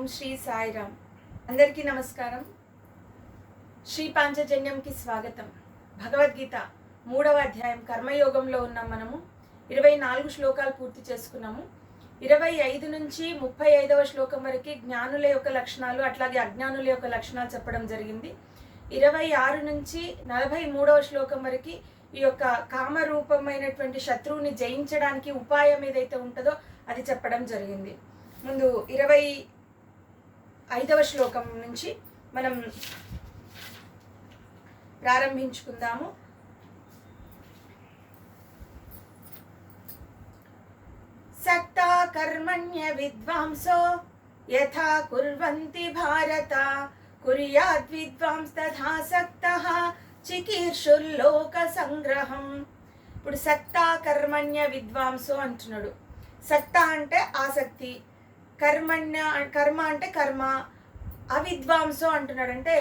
ఓం శ్రీ సాయిరామ్. అందరికీ నమస్కారం. శ్రీ పాంచజన్యంకి స్వాగతం. భగవద్గీత 3వ అధ్యాయం కర్మయోగంలో ఉన్నాం. మనము 24 శ్లోకాలు పూర్తి చేసుకున్నాము. 25 నుంచి 35వ శ్లోకం వరకు జ్ఞానుల యొక్క లక్షణాలు, అట్లాగే అజ్ఞానుల యొక్క లక్షణాలు చెప్పడం జరిగింది. 26 నుంచి 43వ శ్లోకం వరకు ఈ యొక్క కామరూపమైనటువంటి శత్రువుని జయించడానికి ఉపాయం ఏదైతే ఉంటుందో అది చెప్పడం జరిగింది. ముందు 25వ శ్లోకం నుంచి మనం ప్రారంభించుకుందాము. సక్తా కర్మణ్య విద్వాంసో యథా కుర్వంతి భారత కుర్యాద్ విద్వాంస్ తథా సక్తః చికీర్షుర్లోక సంగ్రహం. ఇప్పుడు సక్తా కర్మణ్య విద్వాంసో అంటున్నాడు. సక్త అంటే ఆసక్తి, కర్మ అంటే కర్మ, అవిద్వాంసో అంటున్నాడు అంటే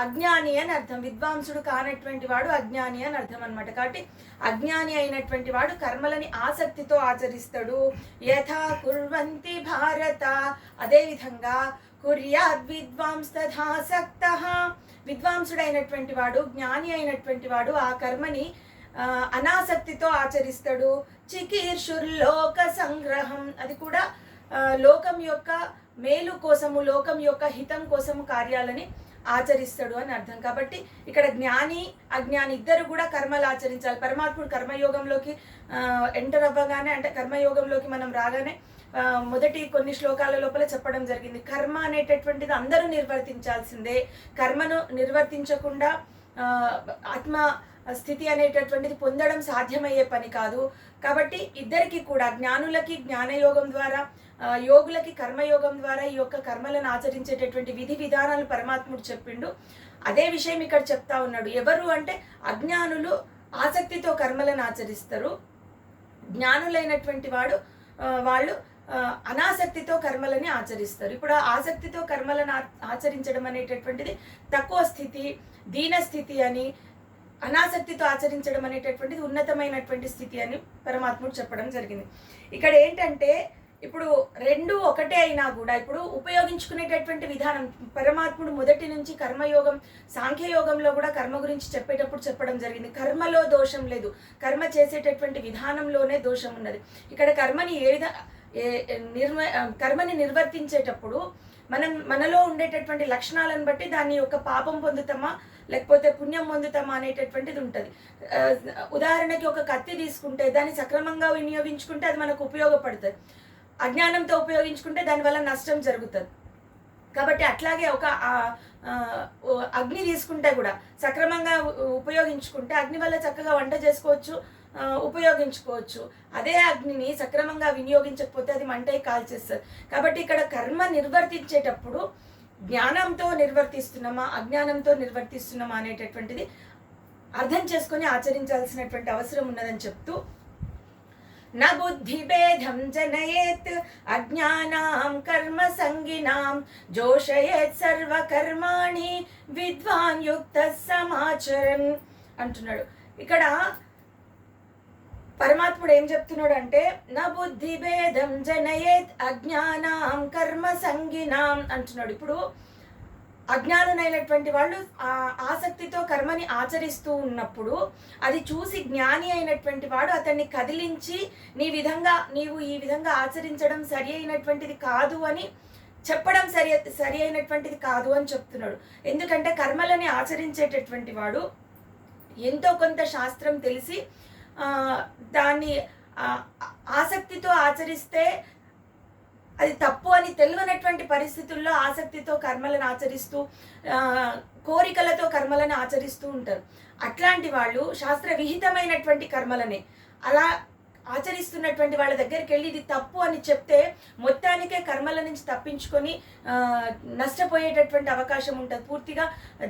అజ్ఞాని అని అర్థం. విద్వాంసుడు కానటువంటి వాడు అజ్ఞాని అని అర్థం అనమాట. కాబట్టి అజ్ఞాని అయినటువంటి వాడు కర్మలని ఆసక్తితో ఆచరిస్తాడు. యథా కుర్వంతి భారత, అదేవిధంగా కుర్యాద్ విద్వాంస్ తథా సక్తః, విద్వాంసుడైనటువంటి వాడు, జ్ఞాని అయినటువంటి వాడు ఆ కర్మని అనాసక్తితో ఆచరిస్తాడు. చికీర్షుర్లోక సంగ్రహం, అది కూడా లోకం యొక్క మేలు కోసము, లోకం యొక్క హితం కోసము కార్యాలని ఆచరిస్తాడు అని అర్థం. కాబట్టి ఇక్కడ జ్ఞాని అజ్ఞాని ఇద్దరు కూడా కర్మలు ఆచరించాలి. పరమాత్ముడు కర్మయోగంలోకి ఎంటర్ అవ్వగానే, అంటే కర్మయోగంలోకి మనం రాగానే మొదటి కొన్ని శ్లోకాల లోపల చెప్పడం జరిగింది. కర్మ అనేటటువంటిది అందరూ నిర్వర్తించాల్సిందే. కర్మను నిర్వర్తించకుండా ఆత్మ స్థితి అనేటటువంటిది పొందడం సాధ్యమయ్యే పని కాదు. కాబట్టి ఇద్దరికి కూడా, జ్ఞానులకి జ్ఞానయోగం ద్వారా, యోగులకి కర్మయోగం ద్వారా ఈ యొక్క కర్మలను ఆచరించేటటువంటి విధి విధానాలు పరమాత్ముడు చెప్పిండు. అదే విషయం ఇక్కడ చెప్తా ఉన్నాడు. ఎవరు అంటే అజ్ఞానులు ఆసక్తితో కర్మలను ఆచరిస్తారు. జ్ఞానులైనటువంటి వాళ్ళు అనాసక్తితో కర్మలని ఆచరిస్తారు. ఇప్పుడు ఆసక్తితో కర్మలను ఆచరించడం అనేటటువంటిది తక్కువ స్థితి, దీన స్థితి అని, అనాసక్తితో ఆచరించడం అనేటటువంటిది ఉన్నతమైనటువంటి స్థితి అని పరమాత్ముడు చెప్పడం జరిగింది. ఇక్కడ ఏంటంటే ఇప్పుడు రెండు ఒకటే అయినా కూడా ఇప్పుడు ఉపయోగించుకునేటటువంటి విధానం పరమాత్ముడు మొదటి నుంచి కర్మయోగం, సాంఖ్యయోగంలో కూడా కర్మ గురించి చెప్పేటప్పుడు చెప్పడం జరిగింది. కర్మలో దోషం లేదు, కర్మ చేసేటటువంటి విధానంలోనే దోషం ఉన్నది. ఇక్కడ కర్మని నిర్వర్తించేటప్పుడు మనలో ఉండేటటువంటి లక్షణాలను బట్టి దాని యొక్క పాపం పొందుతామా లేకపోతే పుణ్యం పొందుతామా అనేటటువంటిది ఉంటుంది. ఉదాహరణకి ఒక కత్తి తీసుకుంటే దాన్ని సక్రమంగా వినియోగించుకుంటే అది మనకు ఉపయోగపడుతుంది. అజ్ఞానంతో ఉపయోగించుకుంటే దానివల్ల నష్టం జరుగుతుంది. కాబట్టి అట్లాగే ఒక అగ్ని తీసుకుంటే కూడా సక్రమంగా ఉపయోగించుకుంటే అగ్ని వల్ల చక్కగా వంట చేసుకోవచ్చు, ఉపయోగించుకోవచ్చు. అదే అగ్నిని సక్రమంగా వినియోగించకపోతే అది మంటై కాల్చేస్తుంది. కాబట్టి ఇక్కడ కర్మ నిర్వర్తించేటప్పుడు జ్ఞానంతో నిర్వర్తిస్తున్నామా అజ్ఞానంతో నిర్వర్తిస్తున్నామా అనేటటువంటిది అర్థం చేసుకొని ఆచరించాల్సినటువంటి అవసరం ఉన్నదని చెప్తూ, న బుద్ధిభేదం జనయేత్ అజ్ఞానాం కర్మ సంగినాం జోషయేత్ సర్వకర్మాణి విద్వాన్ యుక్త సమాచరన్ అంటున్నాడు. ఇక్కడ పరమాత్ముడు ఏం చెప్తున్నాడు అంటే నా బుద్ధి భేదం జనయేత్ అజ్ఞానాం కర్మ సంగినాం అంటున్నాడు. ఇప్పుడు అజ్ఞానులైనటువంటి వాళ్ళు ఆసక్తితో కర్మని ఆచరిస్తూ ఉన్నప్పుడు అది చూసి జ్ఞాని అయినటువంటి వాడు అతన్ని కదిలించి నీవు ఈ విధంగా ఆచరించడం సరి అయినటువంటిది కాదు అని చెప్పడం సరి అయినటువంటిది కాదు అని చెప్తున్నాడు. ఎందుకంటే కర్మలని ఆచరించేటటువంటి వాడు ఎంతో కొంత శాస్త్రం తెలిసి దాన్ని ఆసక్తితో ఆచరిస్తే అది తప్పు అని తెలియనటువంటి పరిస్థితుల్లో ఆసక్తితో కర్మలను ఆచరిస్తూ కోరికలతో కర్మలను ఆచరిస్తూ ఉంటారు. అట్లాంటి వాళ్ళు శాస్త్ర విహితమైనటువంటి కర్మలనే అలా ఆచరిస్తున్నటువంటి వాళ్ళ దగ్గరికి వెళ్ళి ఇది తప్పు అని చెప్తే మొత్తానికే కర్మల నుంచి తప్పించుకొని నష్టపోయేటటువంటి అవకాశం ఉంటుంది, పూర్తిగా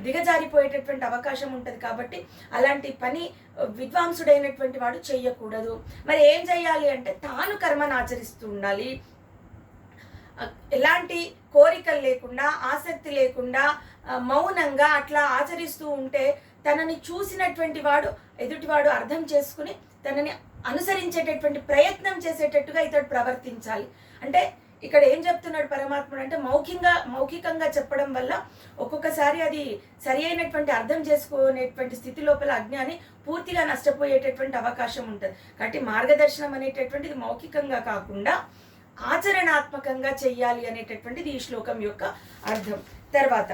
దిగజారిపోయేటటువంటి అవకాశం ఉంటుంది. కాబట్టి అలాంటి పని విద్వాంసుడైనటువంటి వాడు చెయ్యకూడదు. మరి ఏం చేయాలి అంటే తాను కర్మను ఆచరిస్తూ ఉండాలి. ఎలాంటి కోరికలు లేకుండా, ఆసక్తి లేకుండా మౌనంగా అట్లా ఆచరిస్తూ ఉంటే తనని చూసినటువంటి వాడు, ఎదుటివాడు అర్థం చేసుకుని తనని అనుసరించేటటువంటి ప్రయత్నం చేసేటట్టుగా ఇతడు ప్రవర్తించాలి. అంటే ఇక్కడ ఏం చెప్తున్నాడు పరమాత్ముడు అంటే మౌఖికంగా చెప్పడం వల్ల ఒక్కొక్కసారి అది సరి అయినటువంటి అర్థం చేసుకునేటువంటి స్థితి లోపల అజ్ఞాని పూర్తిగా నష్టపోయేటటువంటి అవకాశం ఉంటుంది. కాబట్టి మార్గదర్శనం అనేటటువంటిది మౌఖికంగా కాకుండా ఆచరణాత్మకంగా చెయ్యాలి అనేటటువంటిది ఈ శ్లోకం యొక్క అర్థం. తర్వాత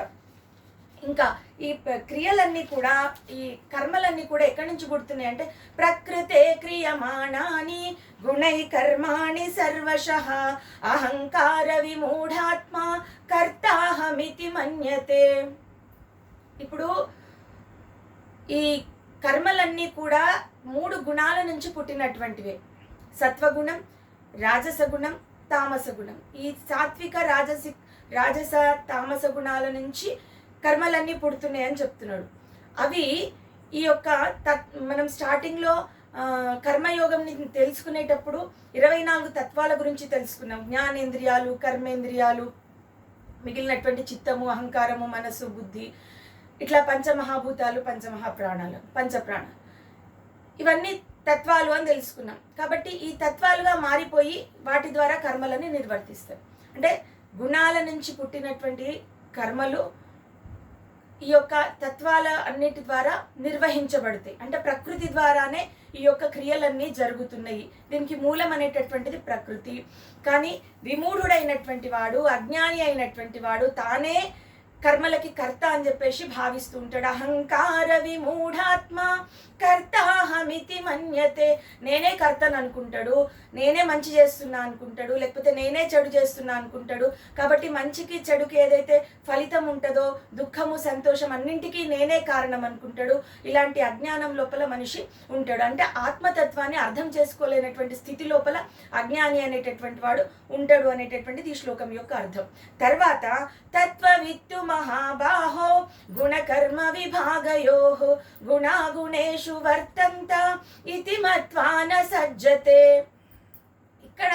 ఇంకా ఈ క్రియలన్నీ కూడా, ఈ కర్మలన్నీ కూడా ఎక్కడి నుంచి పుడుతున్నాయి అంటే ప్రకృతే క్రియమాణాని గుణై కర్మాణి సర్వశః అహంకార విమూఢాత్మ కర్తాహమితి మన్యతే. ఇప్పుడు ఈ కర్మలన్నీ కూడా 3 గుణాల నుంచి పుట్టినటువంటివే. సత్వగుణం, రాజస గుణం, తామస గుణం. ఈ సాత్విక రాజస తామస గుణాల నుంచి కర్మలన్నీ పుడుతున్నాయని చెప్తున్నాడు. అవి ఈ యొక్క మనం స్టార్టింగ్లో కర్మయోగంని తెలుసుకునేటప్పుడు 24 తత్వాల గురించి తెలుసుకున్నాం. జ్ఞానేంద్రియాలు, కర్మేంద్రియాలు, మిగిలినటువంటి చిత్తము, అహంకారము, మనసు, బుద్ధి, ఇట్లా పంచమహాభూతాలు, పంచప్రాణాలు, ఇవన్నీ తత్వాలు అని తెలుసుకున్నాం. కాబట్టి ఈ తత్వాలుగా మారిపోయి వాటి ద్వారా కర్మలని నిర్వర్తిస్తారు. అంటే గుణాల నుంచి పుట్టినటువంటి కర్మలు ఈ యొక్క తత్వాల అన్నిటి ద్వారా నిర్వహించబడతాయి. అంటే ప్రకృతి ద్వారానే ఈ యొక్క క్రియలన్నీ జరుగుతున్నాయి. దీనికి మూలం అనేటటువంటిది ప్రకృతి. కానీ విమూఢుడైనటువంటి వాడు, అజ్ఞాని అయినటువంటి వాడు తానే కర్మలకి కర్త అని చెప్పేసి భావిస్తూ ఉంటాడు. అహంకార విమూఢాత్మ కర్తాహమితి మన్యతే. నేనే కర్తను అనుకుంటాడు, నేనే మంచి చేస్తున్నా అనుకుంటాడు, లేకపోతే నేనే చెడు చేస్తున్నా అనుకుంటాడు. కాబట్టి మంచికి చెడుకి ఏదైతే ఫలితం ఉంటుందో, దుఃఖము సంతోషం అన్నింటికీ నేనే కారణం అనుకుంటాడు. ఇలాంటి అజ్ఞానం లోపల మనిషి ఉంటాడు. అంటే ఆత్మతత్వాన్ని అర్థం చేసుకోలేనటువంటి స్థితి లోపల అజ్ఞాని అనేటటువంటి వాడు ఉంటాడు అనేటటువంటిది ఈ శ్లోకం యొక్క అర్థం. తర్వాత తత్వవిత్తు మహాబాహో గుణకర్మ విభాగయోః గుణాగుణేషు వర్తంత ఇతి మత్వా న సజ్జతే. ఇక్కడ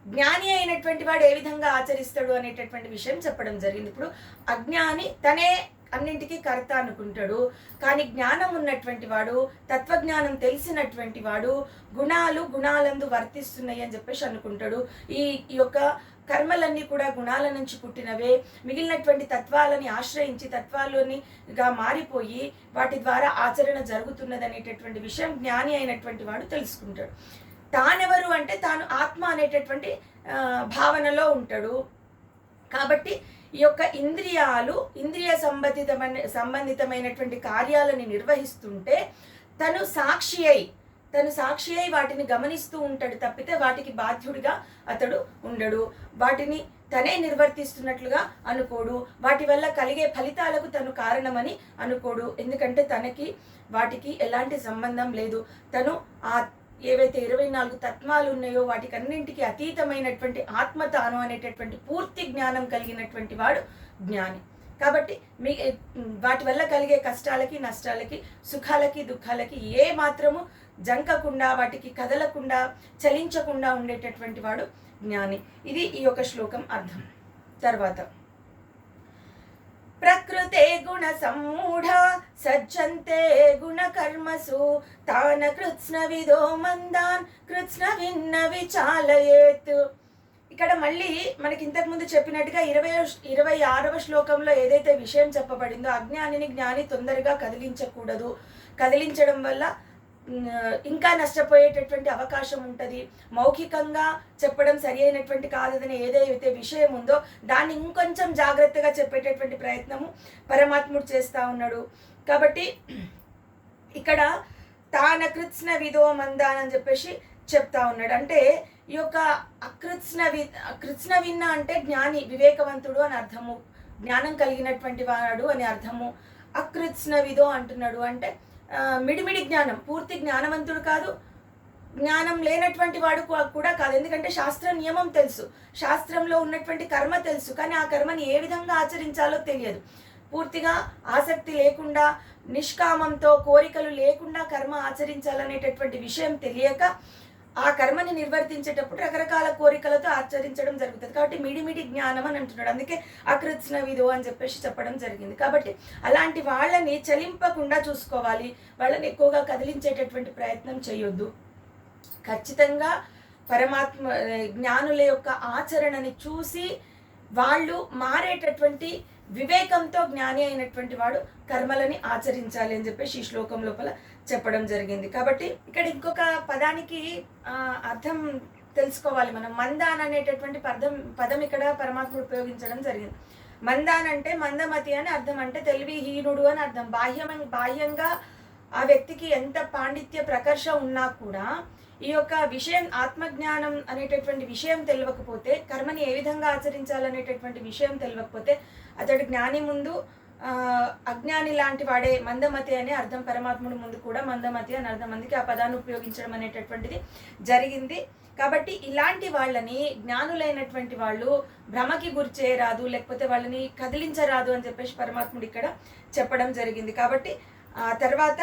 జ్ఞాని అయినటువంటి వాడు ఏ విధంగా ఆచరిస్తాడు అనేటటువంటి విషయం చెప్పడం జరిగింది. ఇప్పుడు అజ్ఞాని తనే అన్నింటికీ కర్త అనుకుంటాడు. కానీ జ్ఞానం ఉన్నటువంటి వాడు, తత్వజ్ఞానం తెలిసినటువంటి వాడు గుణాలందు వర్తిస్తున్నాయి అని చెప్పేసి అనుకుంటాడు. ఈ యొక్క కర్మలన్నీ కూడా గుణాల నుంచి పుట్టినవే. మిగిలినటువంటి తత్వాలని ఆశ్రయించి తత్వాలనిగా మారిపోయి వాటి ద్వారా ఆచరణ జరుగుతున్నది అనేటటువంటి విషయం జ్ఞాని అయినటువంటి వాడు తెలుసుకుంటాడు. తానెవరు అంటే తాను ఆత్మ అనేటటువంటి భావనలో ఉంటాడు. కాబట్టి ఈ యొక్క ఇంద్రియ సంబంధితమైనటువంటి కార్యాలని నిర్వహిస్తుంటే తను సాక్షి అయి వాటిని గమనిస్తూ ఉంటాడు తప్పితే వాటికి బాధ్యుడిగా అతడు ఉండడు. వాటిని తనే నిర్వర్తిస్తున్నట్లుగా అనుకోడు. వాటి వల్ల కలిగే ఫలితాలకు తను కారణమని అనుకోడు. ఎందుకంటే తనకి వాటికి ఎలాంటి సంబంధం లేదు. తను ఆ ఏవైతే 24 తత్వాలు ఉన్నాయో వాటికన్నింటికి అతీతమైనటువంటి ఆత్మ తాను అనేటటువంటి పూర్తి జ్ఞానం కలిగినటువంటి వాడు జ్ఞాని. కాబట్టి వాటి వల్ల కలిగే కష్టాలకి, నష్టాలకి, సుఖాలకి, దుఃఖాలకి ఏ మాత్రము జంకకుండా, వాటికి కదలకుండా, చలించకుండా ఉండేటటువంటి వాడు జ్ఞాని. ఇది ఈ యొక్క శ్లోకం అర్థం. తర్వాత ప్రకృతే గుణ సమ్మూఢ సజ్జంతే గుణ కర్మసు తాన కృత్స్నవిదో మందాన్ కృత్స్నవిన్న విచాలయేత్. ఇక్కడ మళ్ళీ మనకి ఇంతకుముందు చెప్పినట్టుగా 26వ శ్లోకంలో ఏదైతే విషయం చెప్పబడిందో అజ్ఞానిని జ్ఞాని తొందరగా కదిలించకూడదు, కదిలించడం వల్ల ఇంకా నష్టపోయేటటువంటి అవకాశం ఉంటుంది. మౌఖికంగా చెప్పడం సరి అయినటువంటి కాదని ఏదైతే విషయం ఉందో దాన్ని ఇంకొంచెం జాగ్రత్తగా చెప్పేటటువంటి ప్రయత్నము పరమాత్ముడు చేస్తూ ఉన్నాడు. కాబట్టి ఇక్కడ తాన కృత్స్న విదో మందాన్ అని చెప్పేసి చెప్తా ఉన్నాడు. అంటే ఈ యొక్క కృత్స్నవిన్న అంటే జ్ఞాని, వివేకవంతుడు అని అర్థము, జ్ఞానం కలిగినటువంటి వాడు అని అర్థము. అకృత్స్నవిదో అంటున్నాడు అంటే మిడిమిడి జ్ఞానం, పూర్తి జ్ఞానవంతుడు కాదు, జ్ఞానం లేనటువంటి వాడు కూడా కాదు. ఎందుకంటే శాస్త్ర నియమం తెలుసు, శాస్త్రంలో ఉన్నటువంటి కర్మ తెలుసు, కానీ ఆ కర్మని ఏ విధంగా ఆచరించాలో తెలియదు. పూర్తిగా ఆసక్తి లేకుండా, నిష్కామంతో, కోరికలు లేకుండా కర్మ ఆచరించాలనేటటువంటి విషయం తెలియక ఆ కర్మని నిర్వర్తించేటప్పుడు రకరకాల కోరికలతో ఆచరించడం జరుగుతుంది. కాబట్టి మిడిమిడి జ్ఞానం అని అంటున్నాడు. అందుకే అకృత్స్న విదో అని చెప్పేసి చెప్పడం జరిగింది. కాబట్టి అలాంటి వాళ్ళని చలింపకుండా చూసుకోవాలి, వాళ్ళని ఎక్కువగా కదిలించేటటువంటి ప్రయత్నం చేయొద్దు. ఖచ్చితంగా పరమాత్మ జ్ఞానుల యొక్క ఆచరణని చూసి వాళ్ళు మారేటటువంటి వివేకంతో జ్ఞాని అయినటువంటి వాడు కర్మలని ఆచరించాలి అని చెప్పేసి ఈ శ్లోకం లోపల చెప్పడం జరిగింది. కాబట్టి ఇక్కడ ఇంకొక పదానికి అర్థం తెలుసుకోవాలి మనం. మందాన్ అనేటటువంటి పదం ఇక్కడ పరమాత్ముడు ఉపయోగించడం జరిగింది. మందాన్ అంటే మందమతి అని అర్థం, అంటే తెలివిహీనుడు అని అర్థం. బాహ్యంగా ఆ వ్యక్తికి ఎంత పాండిత్య ప్రకర్ష ఉన్నా కూడా ఈ యొక్క విషయం, ఆత్మజ్ఞానం అనేటటువంటి విషయం తెలియకపోతే, కర్మని ఏ విధంగా ఆచరించాలనేటటువంటి విషయం తెలియకపోతే అతడు జ్ఞాని ముందు అజ్ఞాని లాంటి వాడే, మందమతి అని అర్థం. పరమాత్ముడు ముందు కూడా మందమతి అని అర్థం. అందుకే ఆ పదాన్ని ఉపయోగించడం అనేటటువంటిది జరిగింది. కాబట్టి ఇలాంటి వాళ్ళని, జ్ఞానులైనటువంటి వాళ్ళు భ్రమకి గురి చేయరాదు, లేకపోతే వాళ్ళని కదిలించరాదు అని చెప్పేసి పరమాత్ముడు ఇక్కడ చెప్పడం జరిగింది. కాబట్టి ఆ తర్వాత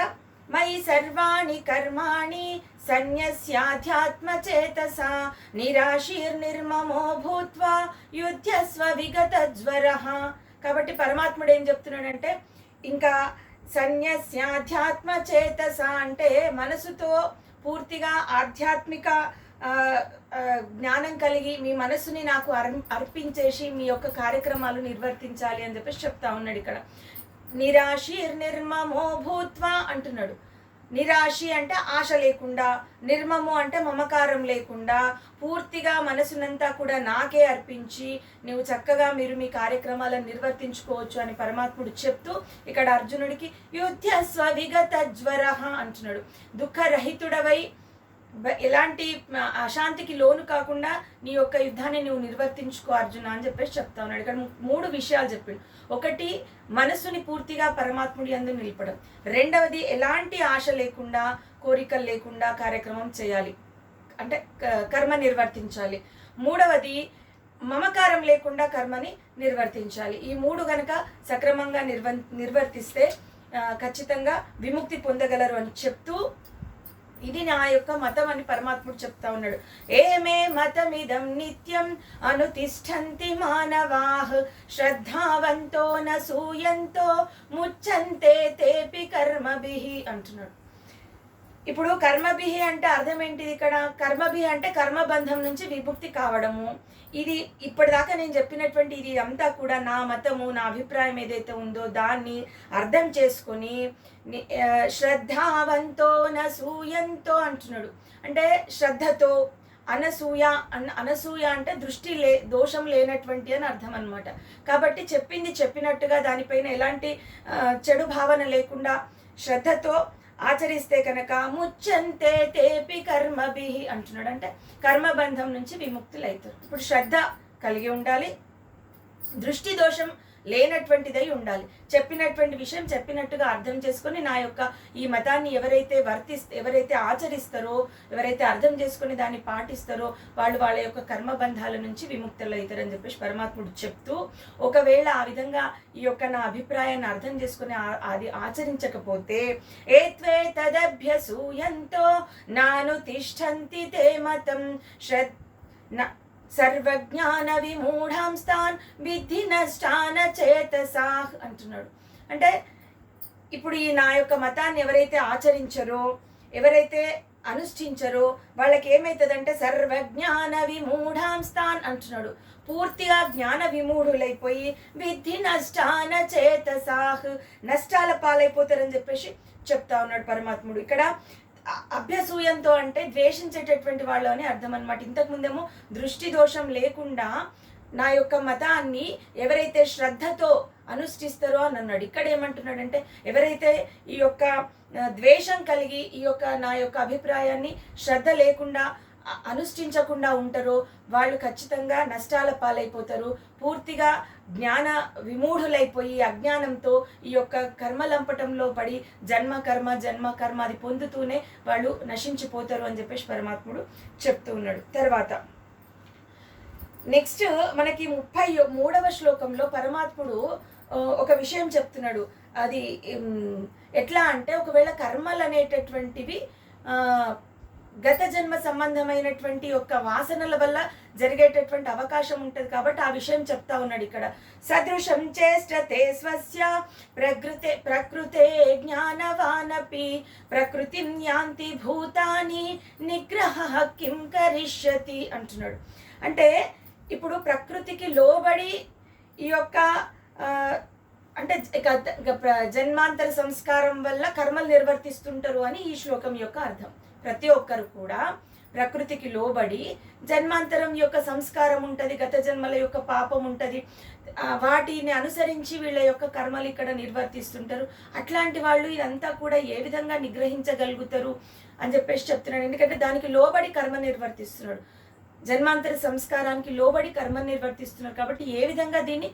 మయి సర్వాణి కర్మాణి సన్యస్యాధ్యాత్మ చేతసా నిరాశీర్నిర్మమో భూత్వా యుధ్యస్వ విగత జ్వరః. కాబట్టి పరమాత్ముడు ఏం చెప్తున్నాడంటే, ఇంకా సన్యస్యాధ్యాత్మ చేతస అంటే మనసుతో పూర్తిగా ఆధ్యాత్మిక జ్ఞానం కలిగి మీ మనసుని నాకు అర్పించేసి మీ యొక్క కార్యక్రమాలు నిర్వర్తించాలి అని చెప్పేసి చెప్తా ఉన్నాడు. ఇక్కడ నిరాశీర్నిర్మమో భూత్వా అంటున్నాడు. నిరాశి అంటే ఆశ లేకుండా, నిర్మము అంటే మమకారం లేకుండా, పూర్తిగా మనసునంతా కూడా నాకే అర్పించి నువ్వు చక్కగా మీరు మీ కార్యక్రమాలను నిర్వర్తించుకోవచ్చు అని పరమాత్ముడు చెప్తూ ఇక్కడ అర్జునుడికి యుధ్యస్వ విగత జ్వరః అంటున్నాడు. దుఃఖరహితుడవై ఎలాంటి అశాంతికి లోను కాకుండా నీ యొక్క యుద్ధాన్ని నువ్వు నిర్వర్తించుకో అర్జున అని చెప్పేసి చెప్తా ఉన్నాడు. ఇక్కడ 3 విషయాలు చెప్పిండు. ఒకటి, మనస్సుని పూర్తిగా పరమాత్ముడి యందు నిలపడం. రెండవది, ఎలాంటి ఆశ లేకుండా, కోరికలు లేకుండా కార్యక్రమం చేయాలి, అంటే కర్మ నిర్వర్తించాలి. మూడవది, మమకారం లేకుండా కర్మని నిర్వర్తించాలి. ఈ 3 గనక సక్రమంగా నిర్వర్తిస్తే ఖచ్చితంగా విముక్తి పొందగలరు అని చెప్తూ, ఇది నా యొక్క మతం అని పరమాత్ముడు చెప్తా ఉన్నాడు. ఏమే మతమిదం నిత్యం అనుతిష్టంతి మానవాః శ్రద్ధావంతో నసూయంతో ముచ్చంతే తేపి కర్మభిః అంటున్నాడు. ఇప్పుడు కర్మభిః అంటే అర్థం ఏంటిది? ఇక్కడ కర్మభిః అంటే కర్మబంధం నుంచి విముక్తి కావడము. ఇది ఇప్పటిదాకా నేను చెప్పినటువంటి ఇది అంతా కూడా నా మతము, నా అభిప్రాయం ఏదైతే ఉందో దాన్ని అర్థం చేసుకొని శ్రద్ధావంతో నసూయంతో అంటున్నాడు. అంటే శ్రద్ధతో, అనసూయ అంటే దోషం లేనటువంటి అని అర్థం అన్నమాట. కాబట్టి చెప్పింది చెప్పినట్టుగా దానిపైన ఎలాంటి చెడు భావన లేకుండా శ్రద్ధతో ఆచరిస్తే కనుక ముచ్చంతే తేపి కర్మభిః అంటున్నాడు. అంటే కర్మబంధం నుంచి విముక్తులు అవుతారు. ఇప్పుడు శ్రద్ధ కలిగి ఉండాలి, దృష్టి దోషం లేనటువంటిదై ఉండాలి. చెప్పినటువంటి విషయం చెప్పినట్టుగా అర్థం చేసుకొని నా యొక్క ఈ మతాన్ని ఎవరైతే ఆచరిస్తారో, ఎవరైతే అర్థం చేసుకొని దాన్ని పాటిస్తారో వాళ్ళు వాళ్ళ యొక్క కర్మబంధాల నుంచి విముక్తులు అవుతారని చెప్పేసి పరమాత్ముడు చెప్తూ, ఒకవేళ ఆ విధంగా ఈ యొక్క నా అభిప్రాయాన్ని అర్థం చేసుకుని అది ఆచరించకపోతే ఏత్వే తదభ్యసూయంతో నాను తిష్టంతి తే మతం సర్వజ్ఞాన విమూఢంస్తాన్ విద్ధి నష్టాన చేతసాః అంటున్నాడు. అంటే ఇప్పుడు ఈ నా యొక్క మతాన్ని ఎవరైతే ఆచరించరో, ఎవరైతే అనుష్ఠించరో వాళ్ళకి ఏమవుతుందంటే సర్వజ్ఞాన విమూఢంస్తాన్ అంటున్నాడు. పూర్తిగా జ్ఞాన విమూఢులైపోయి విద్ధి నష్టాన చేతసాః నష్టాల పాలైపోతారని చెప్పేసి చెప్తా ఉన్నాడు పరమాత్ముడు. ఇక్కడ అభ్యసూయంతో అంటే ద్వేషించేటటువంటి వాళ్ళు అని అర్థం అనమాట. ఇంతకుముందేమో దృష్టి దోషం లేకుండా నా యొక్క మతాన్ని ఎవరైతే శ్రద్ధతో అనుష్ఠిస్తారో అని అన్నాడు. ఇక్కడ ఏమంటున్నాడంటే ఎవరైతే ఈ యొక్క ద్వేషం కలిగి ఈ యొక్క నా యొక్క అభిప్రాయాన్ని శ్రద్ధ లేకుండా అనుష్ఠించకుండా ఉంటారో వాళ్ళు ఖచ్చితంగా నష్టాల పాలైపోతారు. పూర్తిగా జ్ఞాన విమూఢులైపోయి అజ్ఞానంతో ఈ యొక్క కర్మలంపటంలో పడి జన్మ కర్మ అది పొందుతూనే వాళ్ళు నశించిపోతారు అని చెప్పేసి పరమాత్ముడు చెప్తూ ఉన్నాడు. తర్వాత నెక్స్ట్ మనకి 33వ శ్లోకంలో పరమాత్ముడు ఒక విషయం చెప్తున్నాడు. అది ఎట్లా అంటే, ఒకవేళ కర్మలు అనేటటువంటివి గత జన్మ సంబంధమైనటువంటి యొక్క వాసనల వల్ల జరిగేటటువంటి అవకాశం ఉంటుంది కాబట్టి ఆ విషయం చెప్తా ఉన్నాడు ఇక్కడ. సదృశం చేష్టతే స్వస్య ప్రకృతే జ్ఞానవానపి ప్రకృతిం యాంతి భూతాని నిగ్రహ కిం కరిష్యతి అంటున్నాడు. అంటే ఇప్పుడు ప్రకృతికి లోబడి ఈ యొక్క అంటే జన్మాంతర సంస్కారం వల్ల కర్మలు నిర్వర్తిస్తుంటారు అని ఈ శ్లోకం యొక్క అర్థం. ప్రతి ఒక్కరు కూడా ప్రకృతికి లోబడి జన్మాంతరం యొక్క సంస్కారం ఉంటుంది, గత జన్మల యొక్క పాపం ఉంటుంది, వాటిని అనుసరించి వీళ్ళ యొక్క కర్మలు ఇక్కడ నిర్వర్తిస్తుంటారు. అట్లాంటి వాళ్ళు ఇదంతా కూడా ఏ విధంగా నిగ్రహించగలుగుతారు అని చెప్పేసి చెప్తున్నాడు. ఎందుకంటే దానికి లోబడి కర్మ నిర్వర్తిస్తున్నాడు, జన్మాంతర సంస్కారానికి లోబడి కర్మ నిర్వర్తిస్తున్నారు కాబట్టి ఏ విధంగా దీన్ని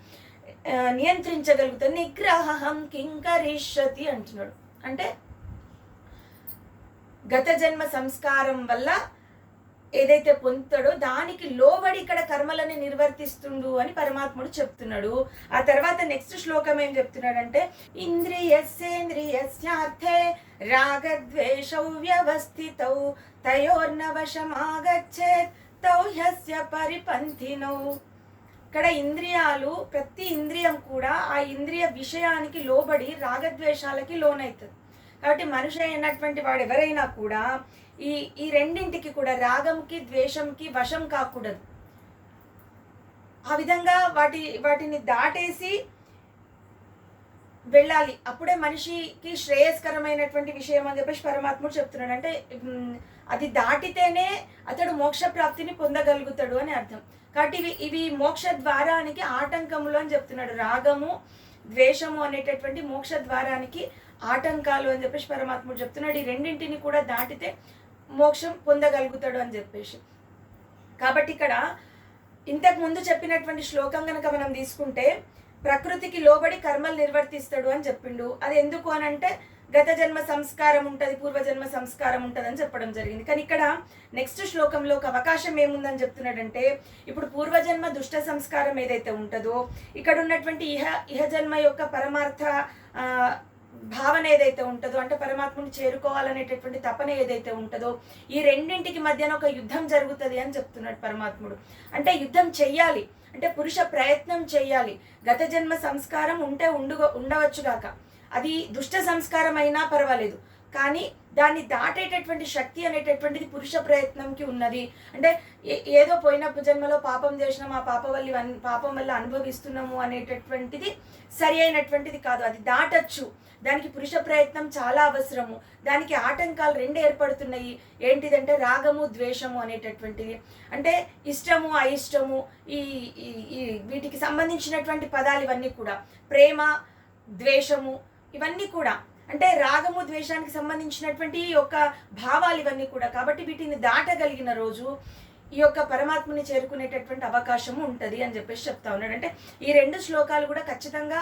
నియంత్రించగలుగుతారు. నిగ్రహం కింకరిష్యతి అంటున్నాడు. అంటే గత జన్మ సంస్కారం వల్ల ఏదైతే పొందుతాడో దానికి లోబడి ఇక్కడ కర్మలని నిర్వర్తిస్తుండు అని పరమాత్ముడు చెప్తున్నాడు. ఆ తర్వాత నెక్స్ట్ శ్లోకం ఏం చెప్తున్నాడంటే ఇంద్రియస్యేంద్రియస్యార్థే రాగద్వేషౌ వ్యవస్థితౌ తయోర్నవశమాగచ్చేత్ తౌ హ్యస్య పరిపంథినౌ. ఇక్కడ ఇంద్రియాలు, ప్రతి ఇంద్రియం కూడా ఆ ఇంద్రియ విషయానికి లోబడి రాగద్వేషాలకి లోనవుతుంది. కాబట్టి మనిషి అయినటువంటి వాడు ఎవరైనా కూడా ఈ రెండింటికి కూడా రాగంకి ద్వేషంకి వశం కాకూడదు. ఆ విధంగా వాటిని దాటేసి వెళ్ళాలి. అప్పుడే మనిషికి శ్రేయస్కరమైనటువంటి విషయం అని చెప్పేసి పరమాత్ముడు చెప్తున్నాడు. అంటే అది దాటితేనే అతడు మోక్ష ప్రాప్తిని పొందగలుగుతాడు అని అర్థం. కాబట్టి ఇవి మోక్ష ద్వారానికి ఆటంకములు అని చెప్తున్నాడు. రాగము ద్వేషము అనేటటువంటి మోక్ష ద్వారానికి ఆటంకాలు అని చెప్పేసి పరమాత్ముడు చెప్తున్నాడు. ఈ రెండింటిని కూడా దాటితే మోక్షం పొందగలుగుతాడు అని చెప్పేసి. కాబట్టి ఇక్కడ ఇంతకు ముందు చెప్పినటువంటి శ్లోకం కనుక మనం తీసుకుంటే ప్రకృతికి లోబడి కర్మలు నిర్వర్తిస్తాడు అని చెప్పిండు. అది ఎందుకు అని అంటే గత జన్మ సంస్కారం ఉంటుంది, పూర్వజన్మ సంస్కారం ఉంటుంది అని చెప్పడం జరిగింది. కానీ ఇక్కడ నెక్స్ట్ శ్లోకంలో ఒక అవకాశం ఏముందని చెప్తున్నాడంటే, ఇప్పుడు పూర్వజన్మ దుష్ట సంస్కారం ఏదైతే ఉంటుందో, ఇక్కడ ఉన్నటువంటి ఇహజన్మ యొక్క పరమార్థ భావన ఏదైతే ఉంటుందో, అంటే పరమాత్మని చేరుకోవాలనేటటువంటి తపన ఏదైతే ఉంటుందో, ఈ రెండింటికి మధ్యన ఒక యుద్ధం జరుగుతుంది అని చెప్తున్నాడు పరమాత్ముడు. అంటే యుద్ధం చెయ్యాలి, అంటే పురుష ప్రయత్నం చెయ్యాలి. గత జన్మ సంస్కారం ఉండవచ్చుగాక, అది దుష్ట సంస్కారం అయినా పర్వాలేదు, కానీ దాన్ని దాటేటటువంటి శక్తి అనేటటువంటిది పురుష ప్రయత్నంకి ఉన్నది. అంటే ఏదో పోయిన జన్మలో పాపం చేసినాం, ఆ పాపం వల్ల అనుభవిస్తున్నాము అనేటటువంటిది సరి అయినటువంటిది కాదు. అది దాటచ్చు, దానికి పురుష ప్రయత్నం చాలా అవసరము. దానికి ఆటంకాలు రెండు ఏర్పడుతున్నాయి. ఏంటిదంటే రాగము ద్వేషము అనేటటువంటిది, అంటే ఇష్టము అయిష్టము, ఈ వీటికి సంబంధించినటువంటి పదాలు ఇవన్నీ కూడా, ప్రేమ ద్వేషము ఇవన్నీ కూడా అంటే రాగము ద్వేషానికి సంబంధించినటువంటి యొక్క భావాలు ఇవన్నీ కూడా. కాబట్టి వీటిని దాటగలిగిన రోజు ఈ యొక్క పరమాత్మని చేరుకునేటటువంటి అవకాశము ఉంటుంది అని చెప్పేసి చెప్తా ఉన్నాడు. అంటే ఈ రెండు శ్లోకాలు కూడా ఖచ్చితంగా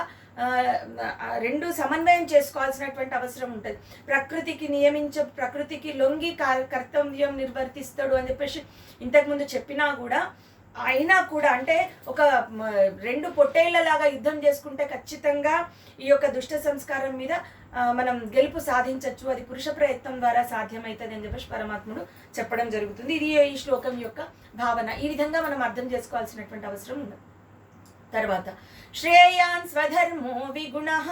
రెండు సమన్వయం చేసుకోవాల్సినటువంటి అవసరం ఉంటుంది. ప్రకృతికి లొంగి కర్తవ్యం నిర్వర్తిస్తాడు అని చెప్పేసి ఇంతకుముందు చెప్పినా కూడా, అయినా కూడా అంటే ఒక రెండు పొట్టేళ్లలాగా యుద్ధం చేసుకుంటే ఖచ్చితంగా ఈ యొక్క దుష్ట సంస్కారం మీద మనం గెలుపు సాధించవచ్చు. అది పురుష ప్రయత్నం ద్వారా సాధ్యమవుతుంది అని చెప్పేసి పరమాత్ముడు చెప్పడం జరుగుతుంది. ఇది ఈ శ్లోకం యొక్క భావన. ఈ విధంగా మనం అర్థం చేసుకోవాల్సినటువంటి అవసరం ఉంది. తర్వాత శ్రేయాన్ స్వధర్మో విగుణః